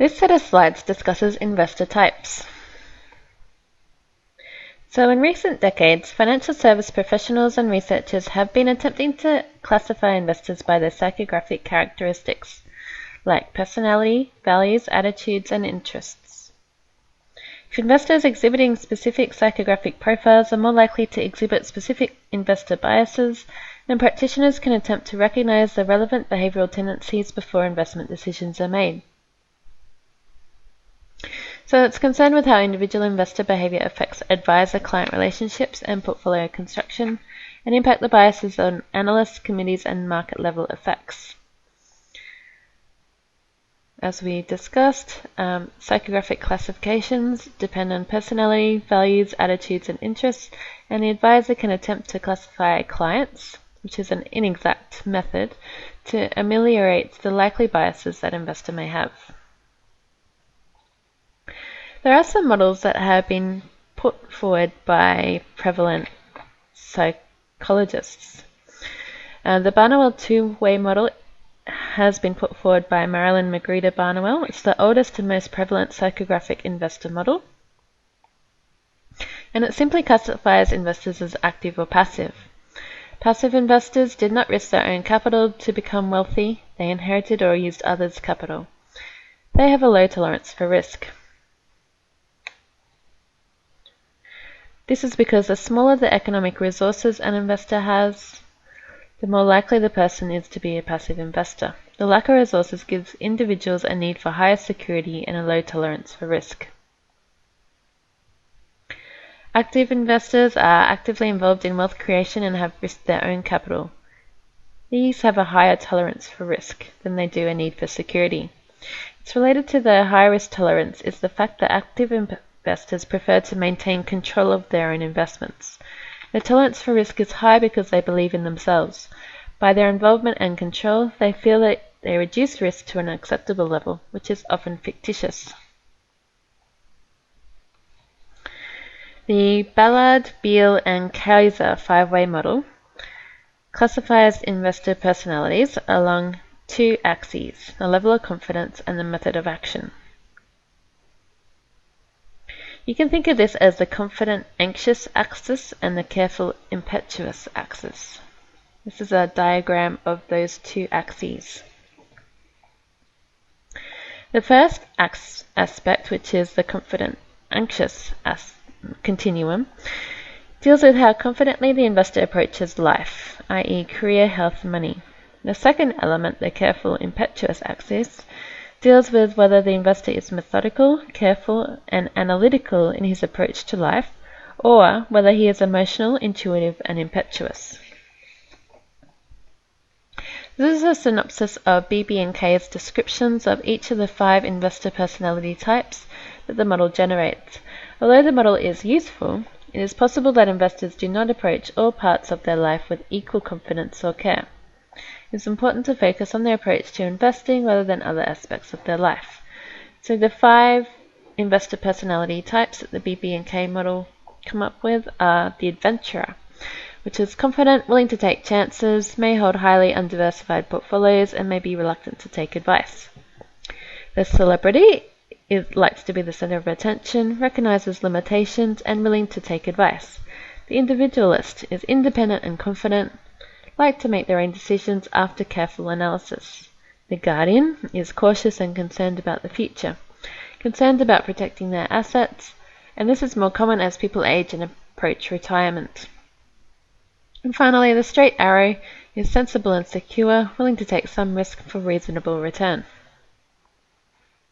This set of slides discusses investor types. So in recent decades, financial service professionals and researchers have been attempting to classify investors by their psychographic characteristics, like personality, values, attitudes, and interests. If investors exhibiting specific psychographic profiles are more likely to exhibit specific investor biases, then practitioners can attempt to recognize the relevant behavioral tendencies before investment decisions are made. So it's concerned with how individual investor behavior affects advisor-client relationships and portfolio construction, and impact the biases on analysts, committees, and market-level effects. As we discussed, psychographic classifications depend on personality, values, attitudes, and interests, and the advisor can attempt to classify clients, which is an inexact method, to ameliorate the likely biases that investor may have. There are some models that have been put forward by prevalent psychologists. The Barnwell two-way model has been put forward by Marilyn Magruder Barnwell. It's the oldest and most prevalent psychographic investor model. And it simply classifies investors as active or passive. Passive investors did not risk their own capital to become wealthy. They inherited or used others' capital. They have a low tolerance for risk. This is because the smaller the economic resources an investor has, the more likely the person is to be a passive investor. The lack of resources gives individuals a need for higher security and a low tolerance for risk. Active investors are actively involved in wealth creation and have risked their own capital. These have a higher tolerance for risk than they do a need for security. It's related to the high risk tolerance is the fact that active investors prefer to maintain control of their own investments. Their tolerance for risk is high because they believe in themselves. By their involvement and control, they feel that they reduce risk to an acceptable level, which is often fictitious. The Ballard, Beal, and Kaiser five-way model classifies investor personalities along two axes, the level of confidence and the method of action. You can think of this as the confident, anxious axis and the careful, impetuous axis. This is a diagram of those two axes. The first aspect, which is the confident, anxious continuum, deals with how confidently the investor approaches life, i.e. career, health, money. The second element, the careful, impetuous axis, deals with whether the investor is methodical, careful, and analytical in his approach to life, or whether he is emotional, intuitive, and impetuous. This is a synopsis of BB&K's descriptions of each of the 5 investor personality types that the model generates. Although the model is useful, it is possible that investors do not approach all parts of their life with equal confidence or care. It is important to focus on their approach to investing rather than other aspects of their life. So the 5 investor personality types that the BB&K model come up with are the adventurer, which is confident, willing to take chances, may hold highly undiversified portfolios, and may be reluctant to take advice. The celebrity likes to be the center of attention, recognizes limitations, and willing to take advice. The individualist is independent and confident, like to make their own decisions after careful analysis. The guardian is cautious and concerned about the future, concerned about protecting their assets, and this is more common as people age and approach retirement. And finally, the straight arrow is sensible and secure, willing to take some risk for reasonable return.